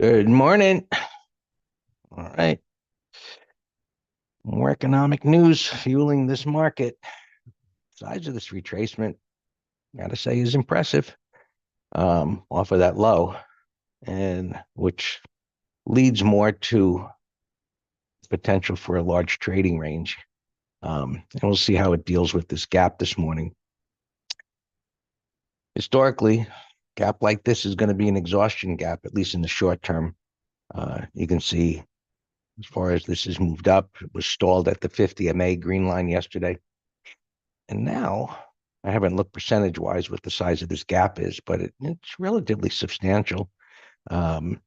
Good morning. All right. More economic news fueling this market. Size of this retracement, gotta say, is impressive. Off of that low, and which leads more to potential for a large trading range. And we'll see how it deals with this gap this morning. Historically, gap like this is going to be an exhaustion gap, at least in the short term. You can see as far as this has moved up, it was stalled at the 50 MA green line yesterday. And now I haven't looked percentage wise what the size of this gap is, but it's relatively substantial. Um,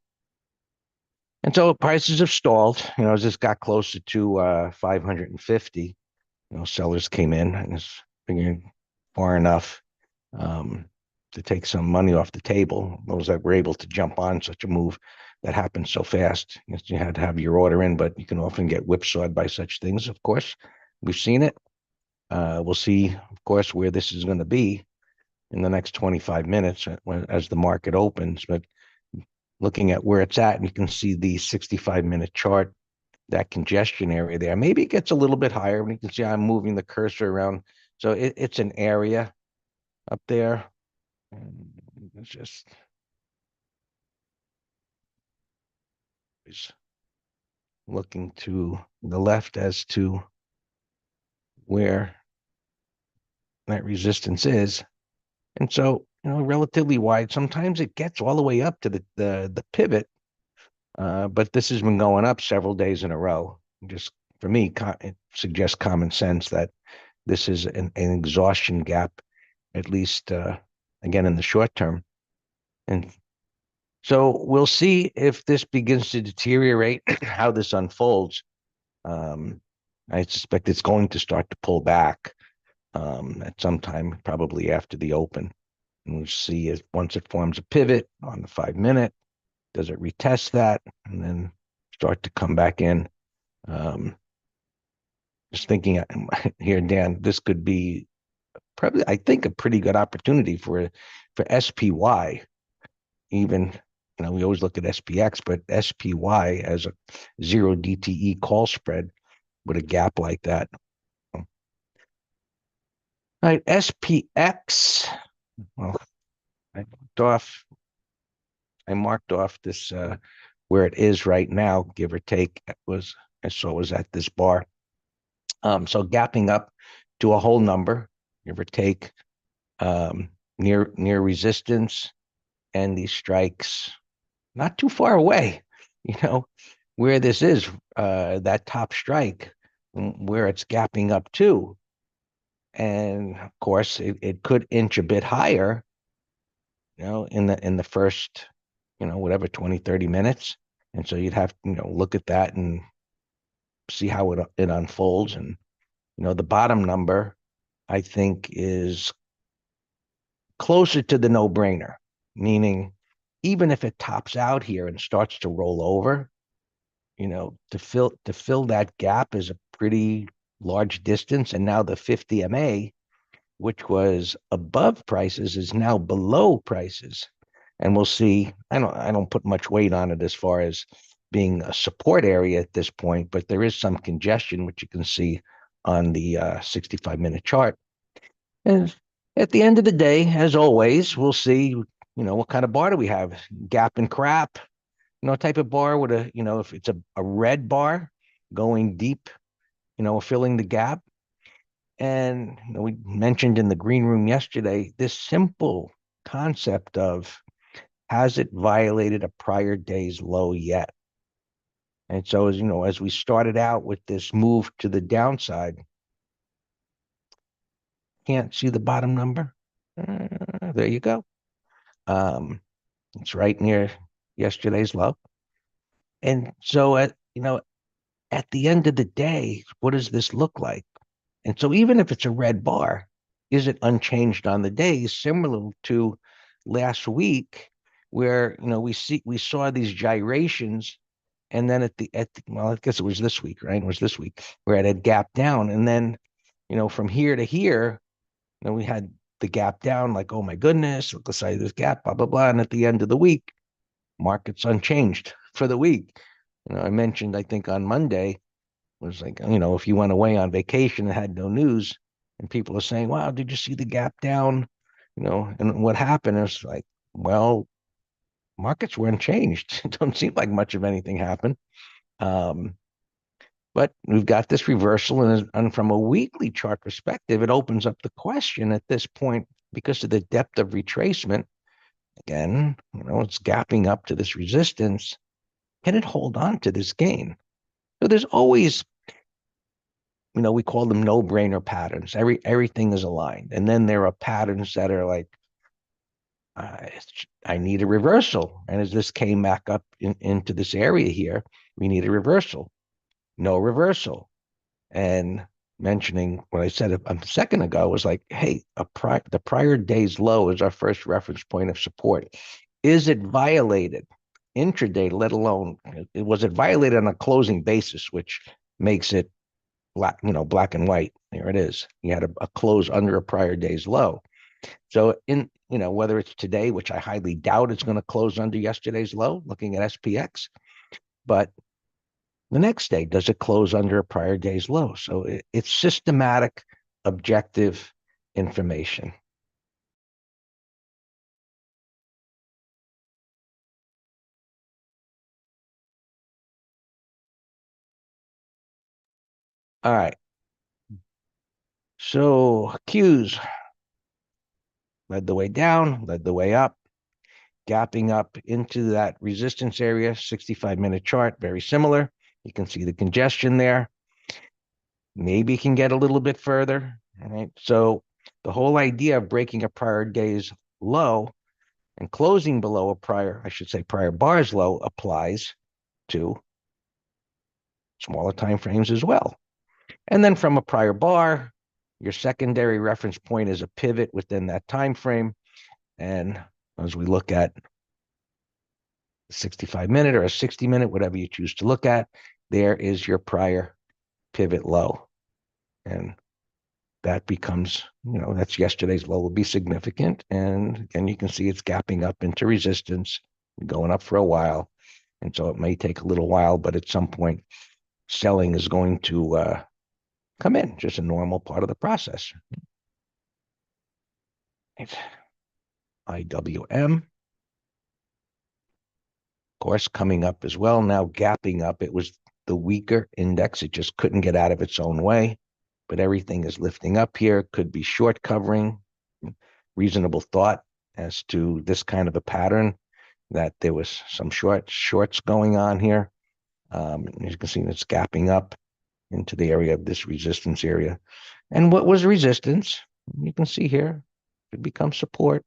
and so prices have stalled. As this got closer to 550, sellers came in and it's figuring far enough um, to take some money off the table. Those that were able to jump on such a move that happened so fast. You had to have your order in, but you can often get whipsawed by such things, of course. We've seen it. We'll see, of course, where this is going to be in the next 25 minutes as the market opens. But looking at where it's at, you can see the 65-minute chart, that congestion area there. Maybe it gets a little bit higher, and you can see I'm moving the cursor around. So it's an area up there. And it's just looking to the left as to where that resistance is. And so, relatively wide. Sometimes it gets all the way up to the pivot. But this has been going up several days in a row. Just for me, it suggests common sense that this is an exhaustion gap, at least again in the short term. And so we'll see if this begins to deteriorate, how this unfolds. Um, I suspect it's going to start to pull back at some time, probably after the open. And we'll see if once it forms a pivot on the 5-minute, does it retest that and then start to come back in? Um, just thinking here, Dan, this could be probably, I think, a pretty good opportunity for SPY. Even, we always look at SPX, but SPY as a zero DTE call spread with a gap like that. All right, SPX. Well, I marked off this where it is right now, give or take. I saw it was at this bar. So gapping up to a whole number, give or take, near resistance, and these strikes not too far away. You know where this is, that top strike, where it's gapping up to, and of course it could inch a bit higher. In the first, whatever 20-30 minutes, and so you'd have to look at that and see how it unfolds. And the bottom number, I think, is closer to the no-brainer, meaning even if it tops out here and starts to roll over, to fill that gap is a pretty large distance. And now the 50 MA, which was above prices, is now below prices. And we'll see. I don't put much weight on it as far as being a support area at this point, but there is some congestion, which you can see on the 65-minute chart. And at the end of the day, as always, we'll see, what kind of bar do we have? Gap and crap, type of bar with if it's a red bar going deep, filling the gap. And we mentioned in the green room yesterday this simple concept of, has it violated a prior day's low yet? And so as we started out with this move to the downside, can't see the bottom number. There you go. It's right near yesterday's low. And so at the end of the day, what does this look like? And so even if it's a red bar, is it unchanged on the day, similar to last week, where we saw these gyrations, and then well, I guess it was this week, right? It was this week where it had gapped down, and then from here to here, we had the gap down, like, oh my goodness, look the size of this gap, blah blah blah, and at the end of the week, market's unchanged for the week. I mentioned, I think on Monday, was like, if you went away on vacation and had no news, and people are saying, wow, did you see the gap down? And what happened is like, well, markets weren't changed. It don't seem like much of anything happened. Um, but we've got this reversal, and from a weekly chart perspective, it opens up the question at this point because of the depth of retracement. Again, it's gapping up to this resistance. Can it hold on to this gain? So there's always, we call them no-brainer patterns. Everything is aligned, and then there are patterns that are like, I need a reversal, and as this came back up into this area here, we need a reversal. No reversal. And mentioning what I said a second ago was like, hey, the prior day's low is our first reference point of support. Is it violated intraday, let alone, was it violated on a closing basis, which makes it black and white? There it is. You had a close under a prior day's low. So whether it's today, which I highly doubt it's going to close under yesterday's low, looking at SPX, but the next day, does it close under a prior day's low? So it's systematic, objective information. All right. So Qs led the way down, led the way up, gapping up into that resistance area, 65-minute chart, very similar. You can see the congestion there. Maybe can get a little bit further. All right. So the whole idea of breaking a prior day's low and closing below a prior bar's low applies to smaller time frames as well. And then from a prior bar, your secondary reference point is a pivot within that time frame. And as we look at 65-minute or a 60-minute, whatever you choose to look at, there is your prior pivot low. And that becomes, that's yesterday's low will be significant. And again, you can see it's gapping up into resistance, going up for a while. And so it may take a little while, but at some point, selling is going to come in, just a normal part of the process. IWM, of course, coming up as well. Now gapping up. It was the weaker index. It just couldn't get out of its own way. But everything is lifting up here. Could be short covering. Reasonable thought as to this kind of a pattern, that there was some shorts going on here. As you can see, it's gapping up into the area of this resistance area. And what was resistance? You can see here, it becomes support,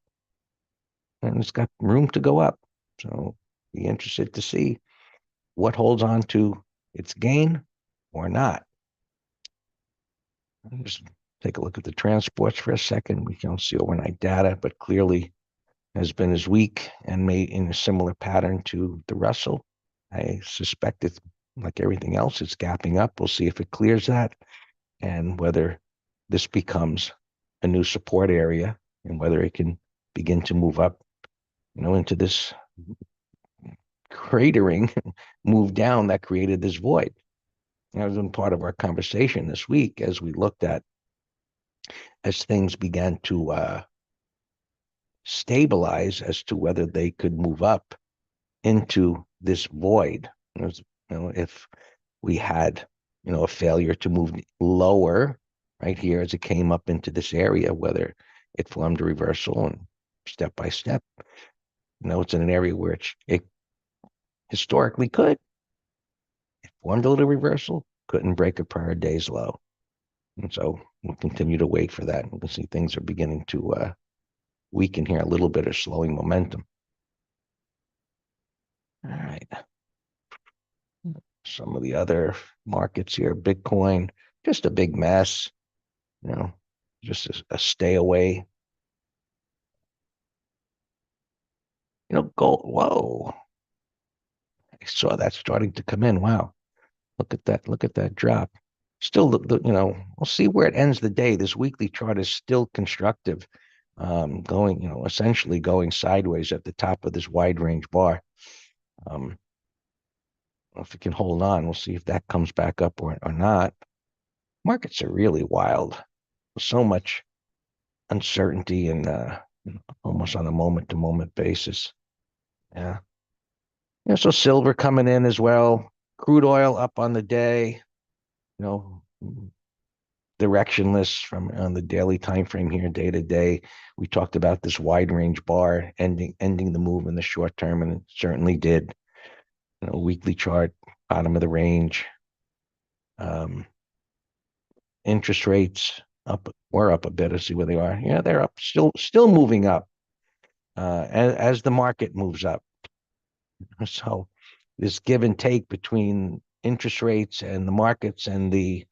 and it's got room to go up. So be interested to see what holds on to its gain or not. Just take a look at the transports for a second. We don't see overnight data, but clearly has been as weak and made in a similar pattern to the Russell. I suspect it's like everything else, it's gapping up. We'll see if it clears that and whether this becomes a new support area and whether it can begin to move up, into this cratering move down that created this void. That was been part of our conversation this week as we looked at, as things began to stabilize as to whether they could move up into this void. If we had, a failure to move lower right here as it came up into this area, whether it formed a reversal and step by step, it's in an area where it historically could. It formed a little reversal, couldn't break a prior day's low. And so we'll continue to wait for that. We can see things are beginning to weaken here a little bit, or slowing momentum. All right. Some of the other markets here, Bitcoin, just a big mess, just a stay away. Gold, whoa. I saw that starting to come in. Wow. Look at that drop. Still, we'll see where it ends the day. This weekly chart is still constructive, going, essentially going sideways at the top of this wide range bar. If it can hold on, we'll see if that comes back up or not. Markets are really wild. So much uncertainty and almost on a moment-to-moment basis. Yeah. Yeah. So silver coming in as well. Crude oil up on the day. You know, directionless from on the daily time frame here, day to day. We talked about this wide range bar ending the move in the short term, and it certainly did. You know, weekly chart, bottom of the range. Interest rates up, we're up a bit. To see where they are. Yeah, they're up, still moving up as the market moves up. So this give and take between interest rates and the markets and the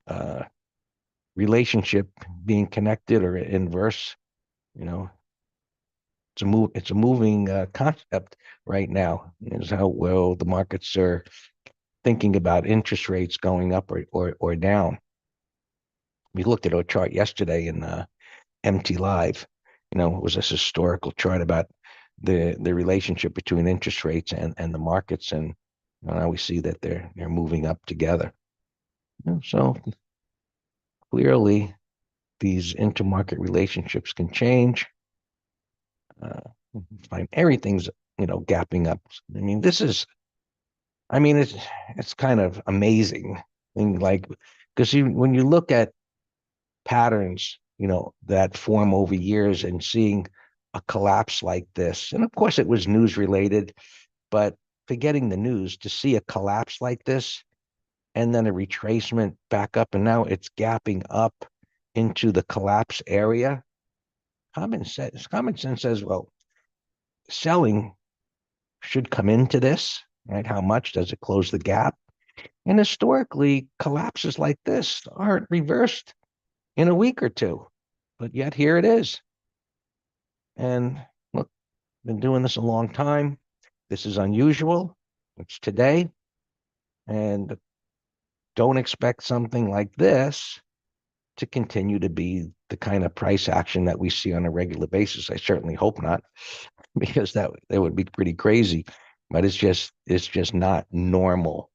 uh, relationship being connected or inverse, you know, it's a moving concept right now. Is how well the markets are thinking about interest rates going up or down. We looked at our chart yesterday in MT Live. You know, it was this historical chart about the relationship between interest rates and the markets, and now we see that they're moving up together. So clearly, these intermarket relationships can change. Uh, Find everything's gapping up. I mean, it's kind of amazing thing, like, because when you look at patterns, that form over years and seeing a collapse like this, and of course it was news related, but forgetting the news, to see a collapse like this and then a retracement back up, and now it's gapping up into the collapse area. Common sense says, well, selling should come into this, right? How much does it close the gap? And historically, collapses like this aren't reversed in a week or two, but yet here it is. And look, been doing this a long time. This is unusual. It's today, and don't expect something like this to continue to be the kind of price action that we see on a regular basis. I certainly hope not, because that would be pretty crazy. But it's just not normal.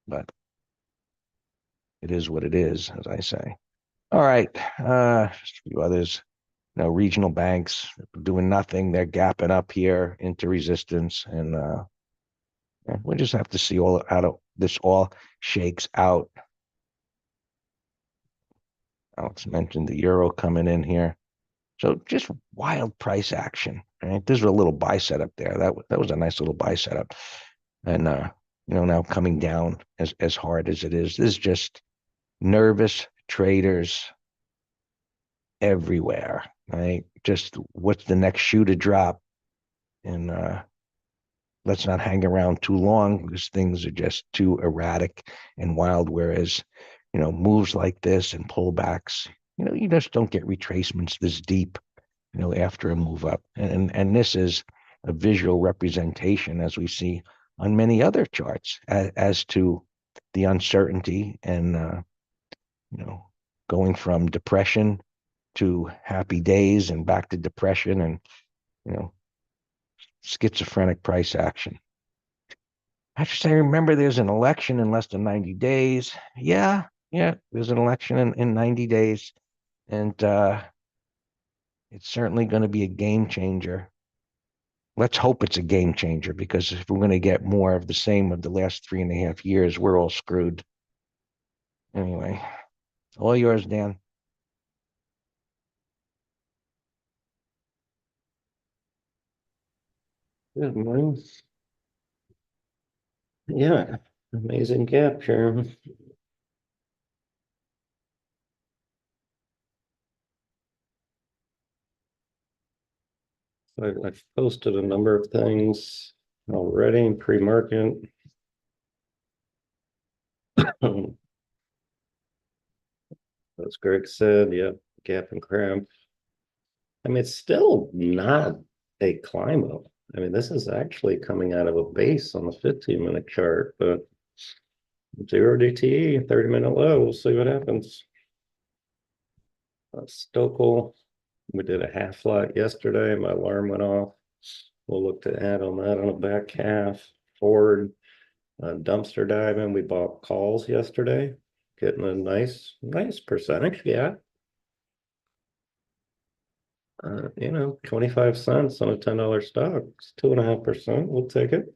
But it is what it is, as I say. All right, just a few others. Regional banks doing nothing. They're gapping up here into resistance, and we just have to see how this all shakes out. Alex mentioned the euro coming in here. So just wild price action, right? There's a little buy setup there. That was a nice little buy setup. And now coming down as hard as it is. This is just nervous traders everywhere, right? Just what's the next shoe to drop? And let's not hang around too long, because things are just too erratic and wild. Whereas, moves like this and pullbacks, you just don't get retracements this deep, after a move up. And this is a visual representation, as we see on many other charts, as to the uncertainty and, going from depression to happy days and back to depression and, schizophrenic price action. I should say, remember, there's an election in less than 90 days. Yeah, there's an election in 90 days. And it's certainly going to be a game changer. Let's hope it's a game changer, because if we're going to get more of the same of the last 3.5 years, we're all screwed. Anyway, all yours, Dan. Good morning. Yeah, amazing gap here. I've posted a number of things already pre-market. As Greg said, yeah, gap and cramp. I mean, it's still not a climb up. I mean, this is actually coming out of a base on the 15-minute chart, but 0 DTE, 30-minute low. We'll see what happens. Stochel, we did a half flat yesterday. My alarm went off. we'll look to add on that on the back half. Ford, dumpster diving, we bought calls yesterday, getting a nice percentage, yeah. 25 cents on a $10 stock, it's 2.5%, we'll take it.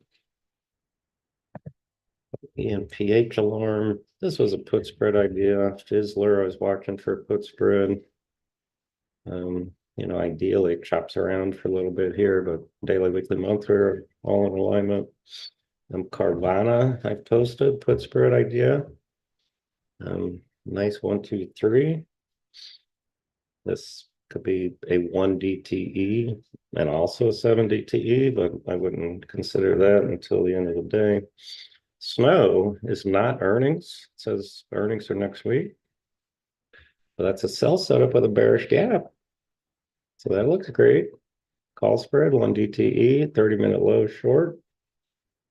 EMPH alarm, this was a put spread idea. Fizzler, I was watching for a put spread. Ideally it chops around for a little bit here, but daily, weekly, monthly are all in alignment. Carvana, I've posted put spread idea. Nice 1, 2, 3. This could be a 1 DTE and also a 7 DTE, but I wouldn't consider that until the end of the day. Snow is not earnings. It says earnings are next week. But that's a sell setup with a bearish gap. So that looks great. Call spread, 1 DTE, 30-minute low short.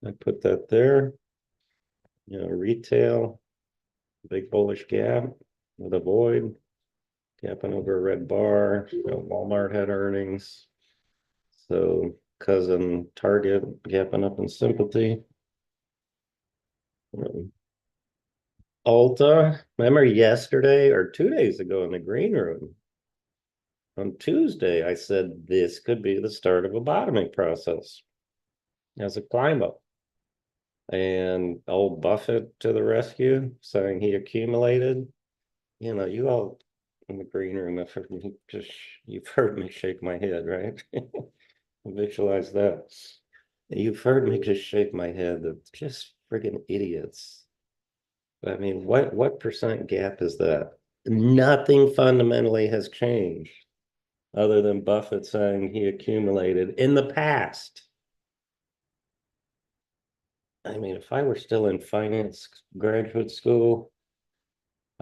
I put that there. Retail, big bullish gap with a void. Gapping over a red bar. Walmart had earnings. So cousin Target gapping up in sympathy. Ulta, remember yesterday or 2 days ago in the green room? On Tuesday, I said this could be the start of a bottoming process as a climb up. And old Buffett to the rescue, saying he accumulated. You all in the green room, you've heard me shake my head, right? Visualize that. You've heard me just shake my head. They're just friggin' idiots. I mean, what percent gap is that? Nothing fundamentally has changed other than Buffett saying he accumulated in the past. I mean, if I were still in finance graduate school,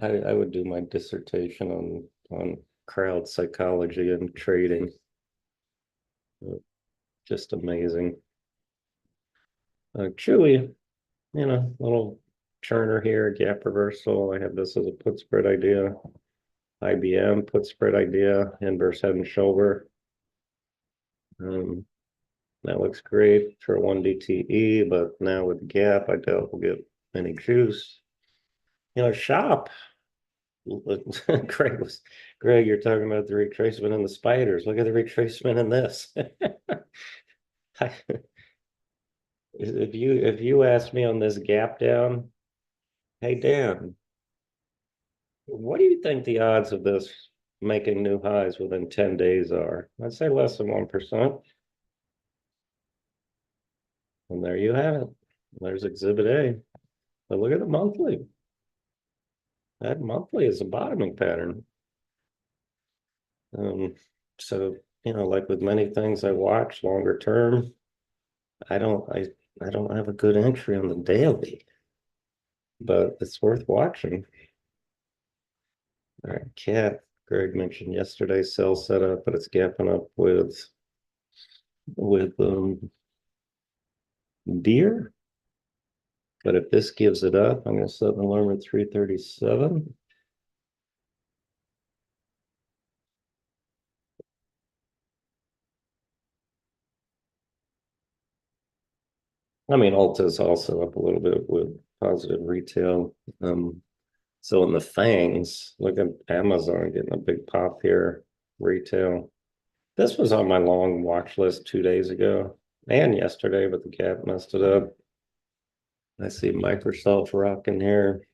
I would do my dissertation on crowd psychology and trading. Just amazing. Chewy, little churner here, gap reversal. I have this as a put spread idea. IBM put spread idea, inverse head and shoulder. That looks great for a 1 DTE, but now with the gap, I doubt we'll get any juice. Shop. Greg, you're talking about the retracement in the spiders. Look at the retracement in this. If you ask me on this gap down, hey Dan, what do you think the odds of this making new highs within 10 days are? I'd say less than 1%. And there you have it. There's exhibit A. But look at the monthly. That monthly is a bottoming pattern. So like with many things I watch longer term, I don't have a good entry on the daily, but it's worth watching. All right, cat. Greg mentioned yesterday sell setup, but it's gapping up with deer. But if this gives it up, I'm going to set an alarm at 337. I mean, Ulta is also up a little bit with positive retail. So in the fangs, look at Amazon getting a big pop here. Retail. This was on my long watch list 2 days ago and yesterday, but the gap messed it up. I see Microsoft rocking here.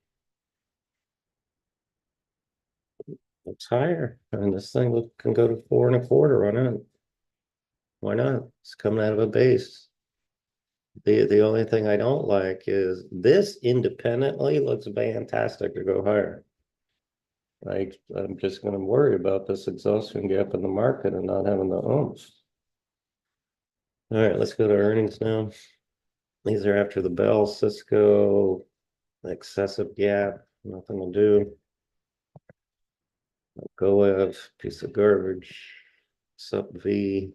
Looks higher. And this thing can go to 4.25 on it. Why not? It's coming out of a base. The only thing I don't like is this independently looks fantastic to go higher. I'm just going to worry about this exhaustion gap in the market and not having the oomph. All right, let's go to earnings now. These are after the bell. Cisco, excessive gap, nothing to do. Goev, piece of garbage. Sup V,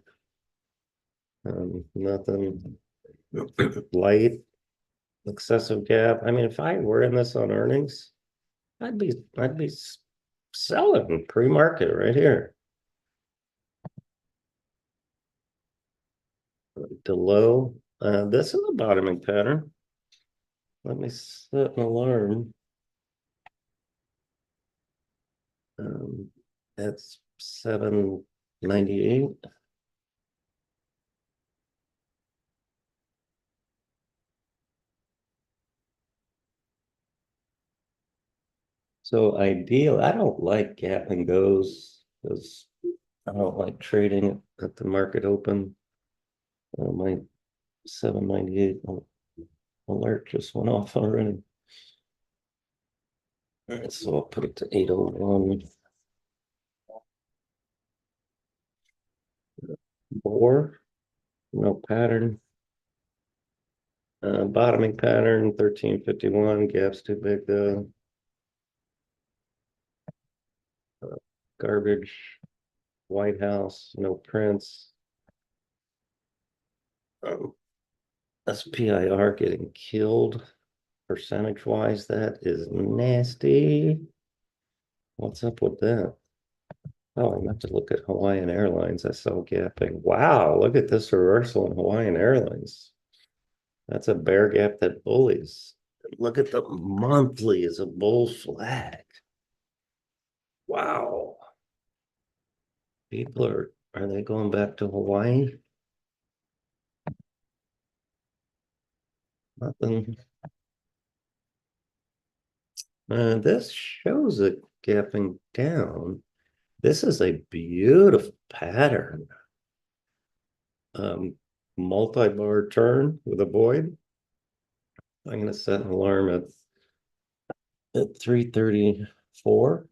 nothing. Light, excessive gap. I mean, if I were in this on earnings, I'd be selling pre-market right here. to low. This is a bottoming pattern. Let me set an alarm. That's 798. So ideal, I don't like gap and goes because I don't like trading at the market open. My 798 alert just went off already. All right, so I'll put it to 801. Four, no pattern. Bottoming pattern, 1351. Gap's too big though. Garbage. White House, no prints. SPIR getting killed. Percentage wise, that is nasty. What's up with that? Oh, I meant to look at Hawaiian Airlines. I saw gapping. Wow, look at this reversal in Hawaiian Airlines. That's a bear gap that bullies. Look at the monthly is a bull flag. Wow. People are they going back to Hawaii? Nothing. This shows it gapping down. This is a beautiful pattern. Multi-bar turn with a void. I'm going to set an alarm at 334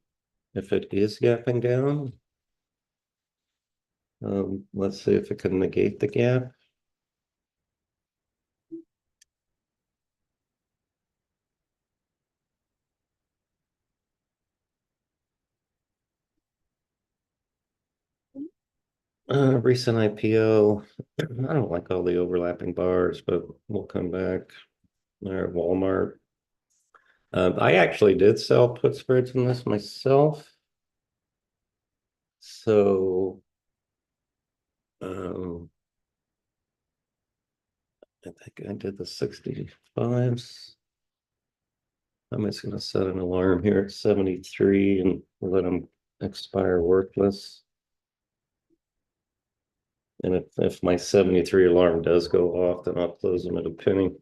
if it is gapping down. Let's see if it can negate the gap. Recent IPO. I don't like all the overlapping bars, but we'll come back. There, Walmart. I actually did sell put spreads in this myself. So I think I did the 65s. I'm just going to set an alarm here at 73 and let them expire worthless. And if my 73 alarm does go off, then I'll close them at a penny.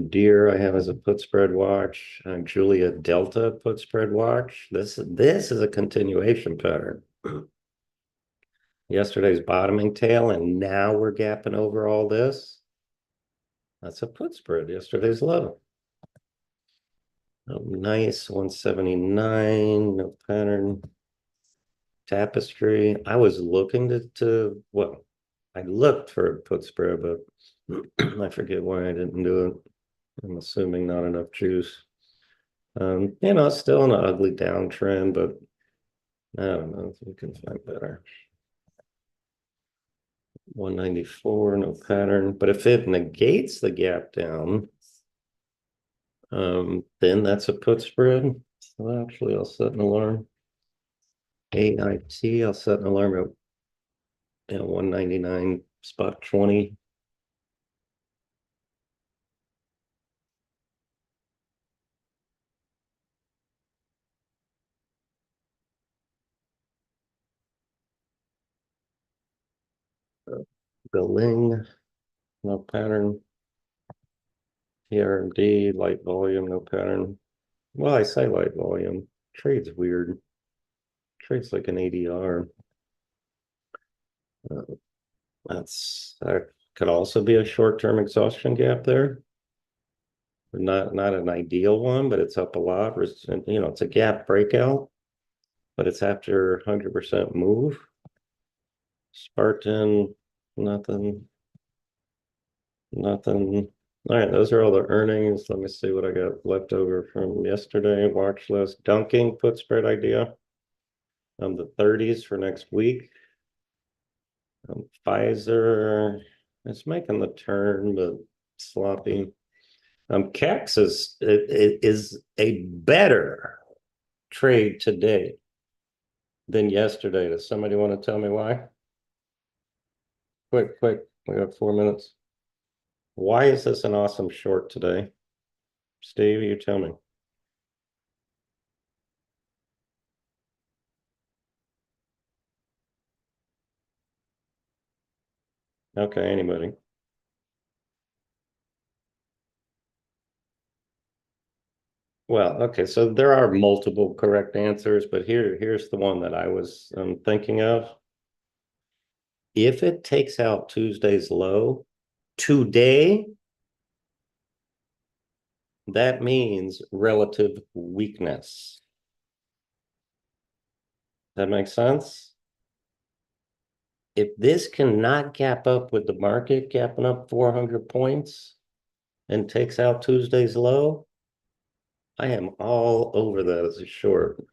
Deer I have as a put spread watch. Julia Delta put spread watch. This is a continuation pattern. Yesterday's bottoming tail, and now we're gapping over all this. That's a put spread. Yesterday's low. Oh, nice 179, no pattern. Tapestry. I was looking to well, I looked for a put spread, but I forget why I didn't do it. I'm assuming not enough juice. Still in an ugly downtrend, but I don't know if we can find better. 194, no pattern. But if it negates the gap down, then that's a put spread. So actually, I'll set an alarm. AIT, I'll set an alarm at 199 spot 20. Galing, no pattern. PRMD, light volume, no pattern. Well, I say light volume. Trade's weird. Trade's like an ADR. That could also be a short-term exhaustion gap there. Not an ideal one, but it's up a lot. It's a gap breakout, but it's after 100% move. Spartan, nothing. Nothing. All right, those are all the earnings. Let me see what I got left over from yesterday. Watch list. Dunking put spread idea. The 30s for next week. Pfizer is making the turn, but sloppy. Kex is a better trade today than yesterday. Does somebody want to tell me why? Quick. We got 4 minutes. Why is this an awesome short today? Steve, you tell me. Okay, anybody. Well, okay, so there are multiple correct answers, but here's the one that I was thinking of. If it takes out Tuesday's low today, that means relative weakness. That makes sense? If this cannot gap up with the market gapping up 400 points and takes out Tuesday's low, I am all over that as a short.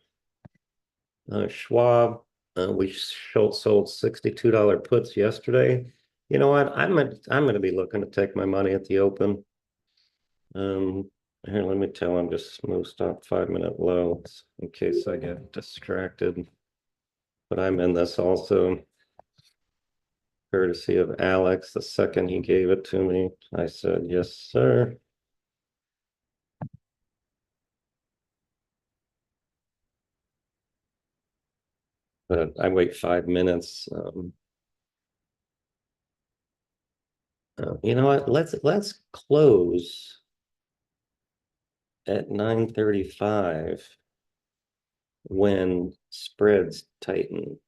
Schwab, we sold $62 puts yesterday. You know what? I'm gonna be looking to take my money at the open. Here, let me tell him just smooth stop 5-minute lows in case I get distracted. But I'm in this also, courtesy of Alex. The second he gave it to me, I said, yes, sir. But I wait 5 minutes. You know what? Let's close at 9:35 when spreads tighten.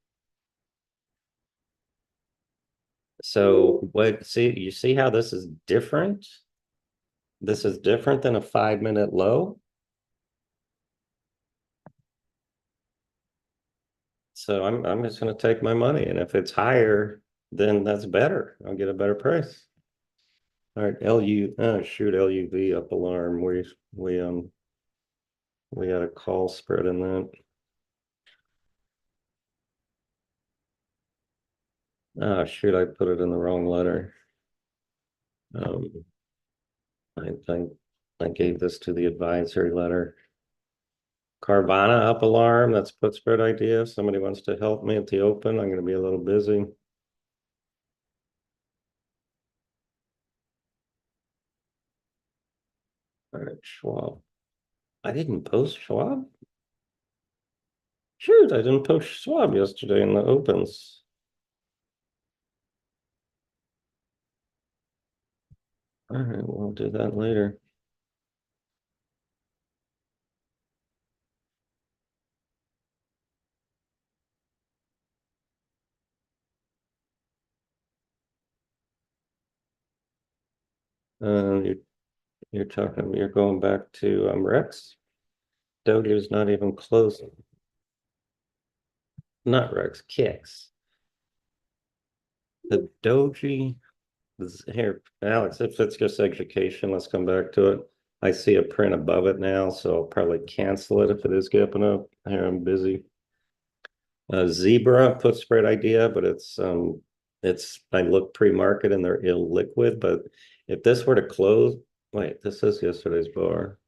So you see how this is different? This is different than a 5-minute low. So I'm just gonna take my money, and if it's higher, then that's better. I'll get a better price. All right, LUV up alarm. We had a call spread in that. Oh shoot, I put it in the wrong letter. I think I gave this to the advisory letter. Carvana up alarm. That's put spread idea. If somebody wants to help me at the open, I'm going to be a little busy. All right, Schwab. I didn't post Schwab. Shoot, I didn't post Schwab yesterday in the opens. All right, we'll do that later. You're going back to Rex. Doge's not even close. Not Rex, Kicks. The Doji here, Alex, if it's just education, let's come back to it. I see a print above it now, so I'll probably cancel it if it is gapping up. Here, I'm busy. Zebra put spread idea, but it's I look pre-market and they're illiquid. But if this were to close, wait, this is yesterday's bar.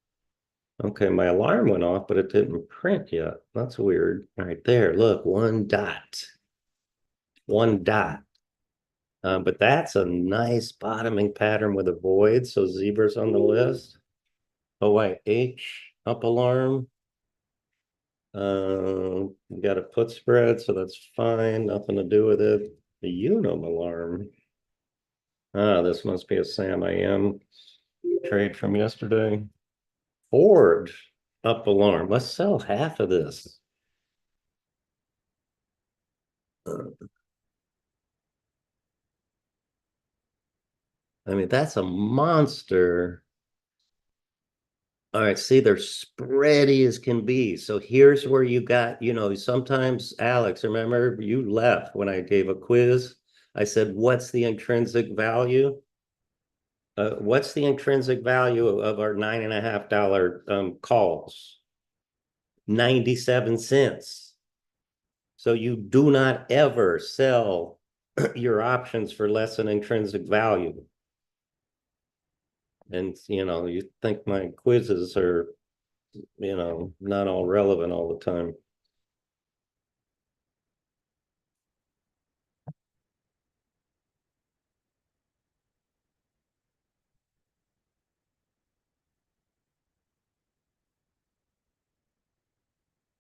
Okay, my alarm went off, but it didn't print yet. That's weird. All right, there, look, one dot. One dot. But that's a nice bottoming pattern with a void. So zebra's on the list. Oh, wait, H up alarm. We got a put spread, so that's fine. Nothing to do with it. The Unum alarm. Ah, this must be a Sam IM trade from yesterday. Ford up alarm. Let's sell half of this. I mean, that's a monster. All right, see, they're spready as can be. So here's where you got, sometimes, Alex, remember you left when I gave a quiz. I said, what's the intrinsic value? What's the intrinsic value of our $9.50 calls? 97 cents. So you do not ever sell your options for less than intrinsic value. And, you think my quizzes are, not all relevant all the time.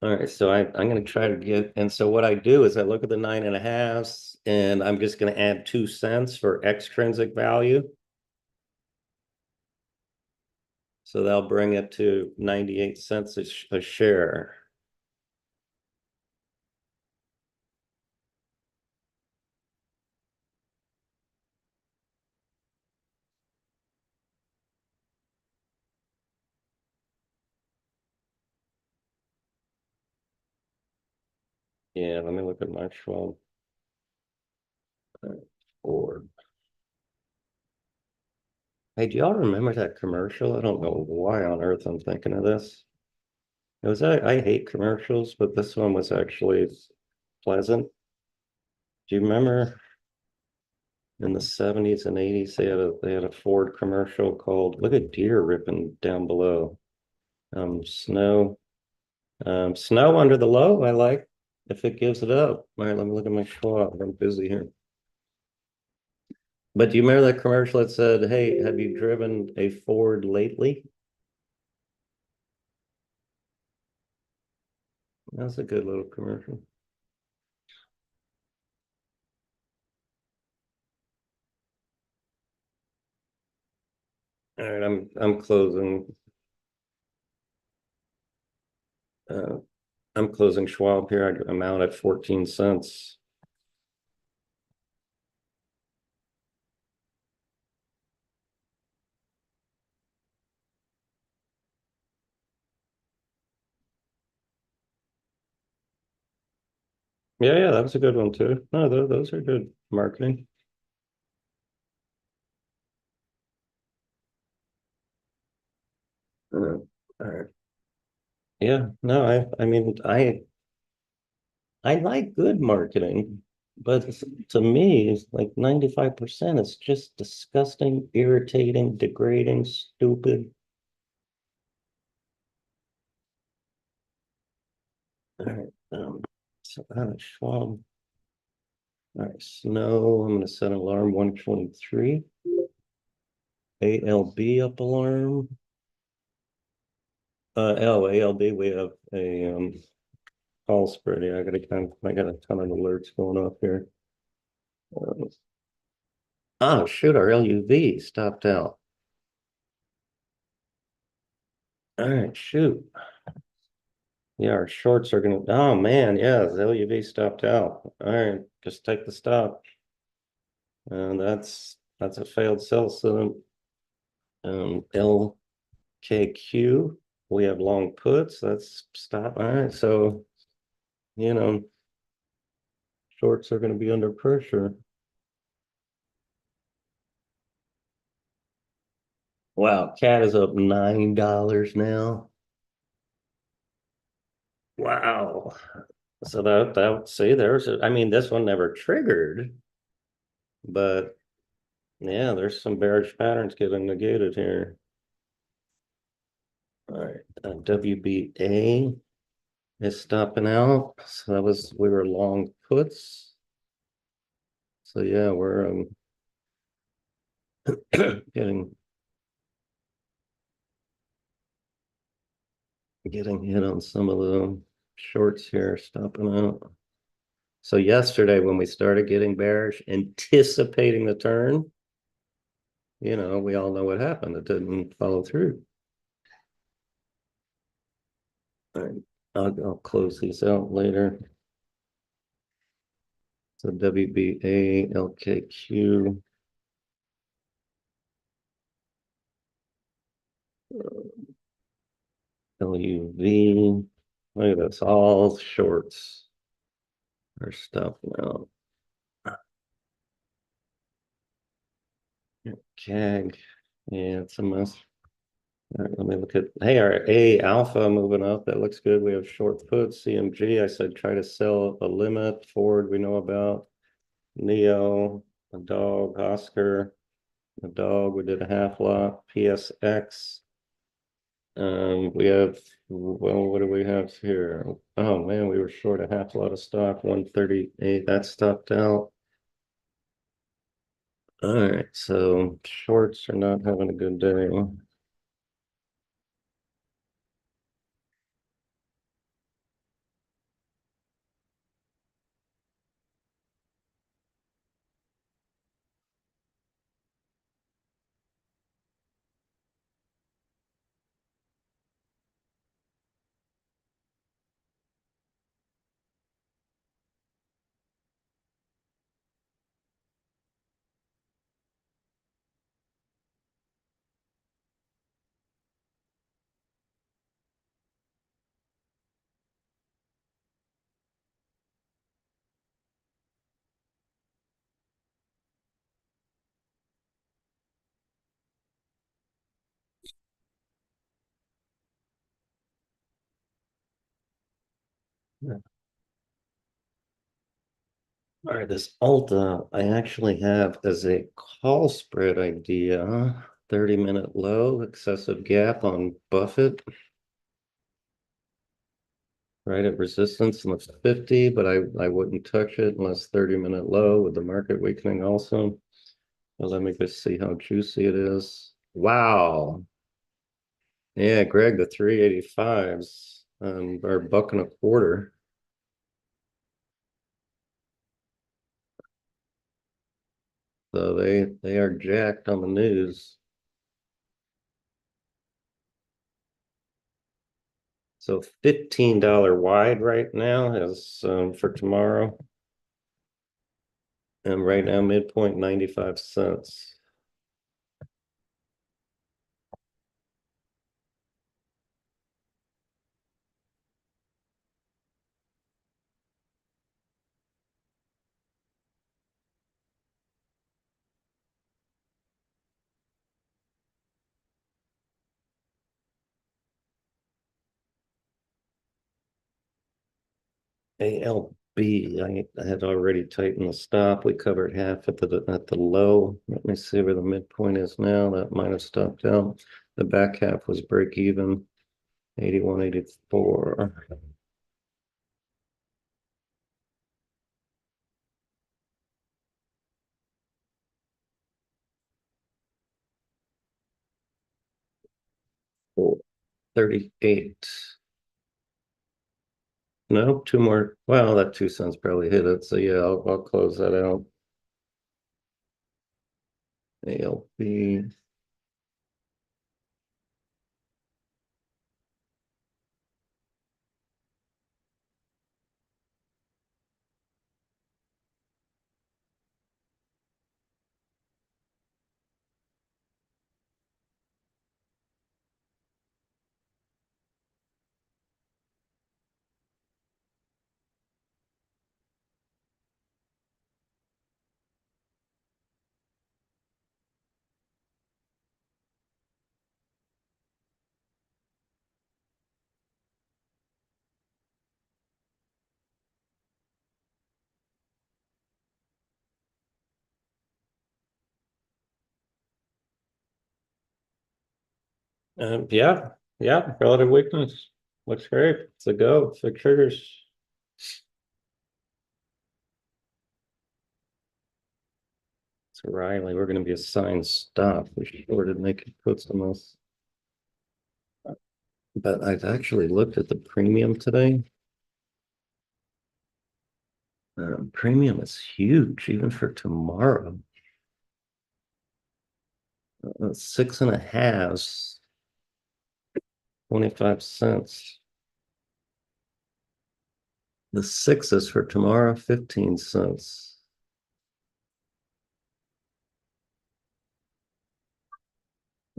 All right, so I'm gonna try to get, and so what I do is I look at the 9.5s and I'm just gonna add 2 cents for extrinsic value. So that'll bring it to 98 cents a share. Yeah, let me look at my Schwab. Ford. Hey, do y'all remember that commercial? I don't know why on earth I'm thinking of this. It was I hate commercials, but this one was actually pleasant. Do you remember in the 70s and 80s they had a Ford commercial called Look at Deer Ripping Down Below. Snow. Snow under the low, I like if it gives it up. All right, let me look at my Schwab. I'm busy here. But do you remember that commercial that said, "Hey, have you driven a Ford lately?" That's a good little commercial. All right, I'm closing. Uh, I'm closing Schwab here. I'm out at 14 cents. Yeah, that was a good one too. No, those are good marketing. All right. Yeah, no, I mean, I like good marketing, but to me, it's like 95%. It's just disgusting, irritating, degrading, stupid. All right. So Schwab. All right, snow. I'm going to set an alarm 123. ALB up alarm. ALB. We have a call spread. Yeah, I got a ton of alerts going off here. Uh, oh shoot, our LUV stopped out. All right, shoot. Yeah, our shorts are gonna. Oh man, yeah, the LUV stopped out. All right, just take the stop. And that's a failed sell. So LKQ, we have long puts. That's stop. All right, so you know, shorts are going to be under pressure. Wow, cat is up $9 now. Wow. So that see I mean, this one never triggered, but yeah, there's some bearish patterns getting negated here. All right, WBA is stopping out. So we were long puts. So yeah, we're getting hit on some of the shorts here, stopping out. So yesterday when we started getting bearish, anticipating the turn, we all know what happened. It didn't follow through. All right, I'll close these out later. So WBA, LKQ. LUV. Look at this, all shorts are stopping out. CAG. Yeah, it's a mess. All right, let me look at, hey, our A alpha moving up. That looks good. We have short put, CMG. I said try to sell a limit. Ford, we know about. Neo, a dog, Oscar, a dog. We did a half lot. PSX. We have, well, what do we have here? Oh man, we were short a half lot of stock, 138. That stopped out. All right, so shorts are not having a good day. All All right, this Alta I actually have as a call spread idea. 30-minute low, excessive gap on Buffett. Right at resistance in the 50, but I wouldn't touch it unless 30-minute low with the market weakening also. Well, let me just see how juicy it is. Wow. Yeah, Greg, the 385s are buck and a quarter. So they are jacked on the news. So $15 wide right now is for tomorrow. And right now midpoint 95 cents. ALB, I had already tightened the stop. We covered half at the low. Let me see where the midpoint is now. That might have stopped out. The back half was break even, 81, 84. 38. No, two more. Well, that 2 cents probably hit it. So yeah, I'll close that out. ALB. Yeah, yeah, relative weakness. Looks great. It's a go. Six triggers. So Riley, we're going to be assigned stop. We shorted making puts on this. But I've actually looked at the premium today. Premium is huge, even for tomorrow. 6.5, 25 cents. The sixes for tomorrow, 15 cents.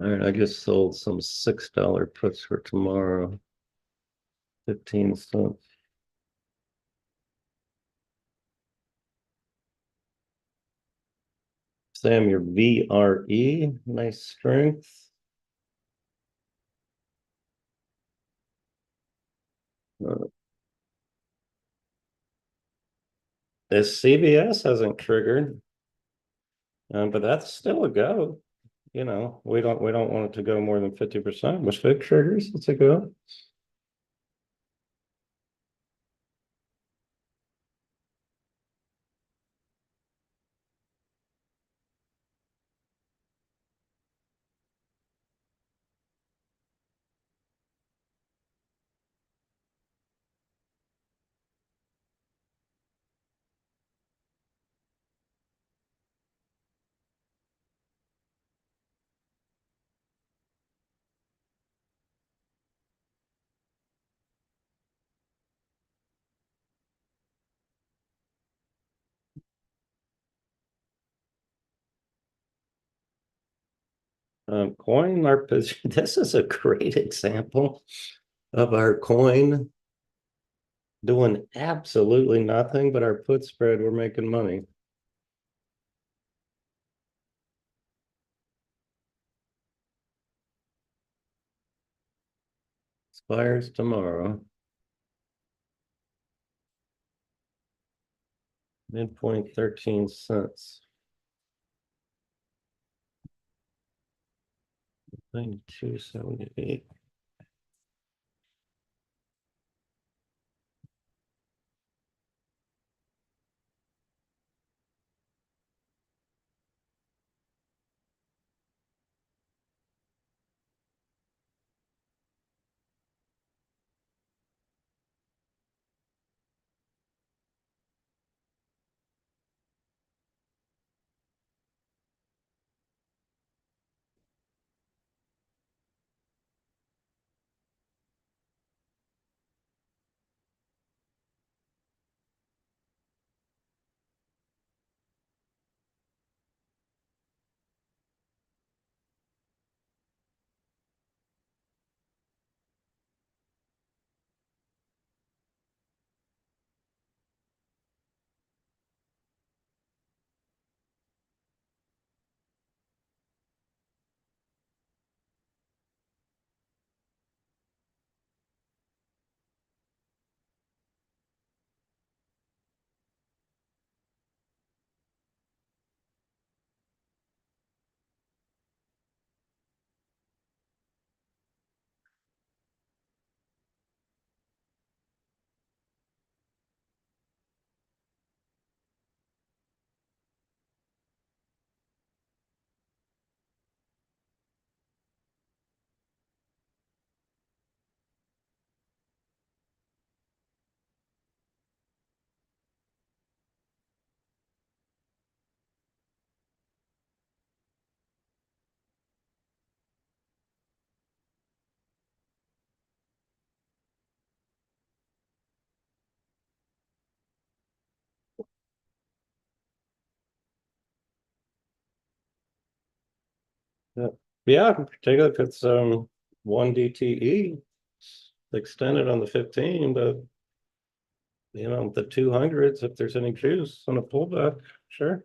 All right, I just sold some $6 puts for tomorrow, 15 cents. Sam, your VRE, nice strength. Uh, this CVS hasn't triggered, but that's still a go. You know, we don't want it to go more than 50%. With fig triggers, it's a go. Coin our position. This is a great example of our coin doing absolutely nothing, but our put spread, we're making money. Expires tomorrow. Midpoint 13 cents. 92.78. Yeah, particularly if it's 1 DTE extended on the 15, but the 200s, if there's any juice on a pullback, sure.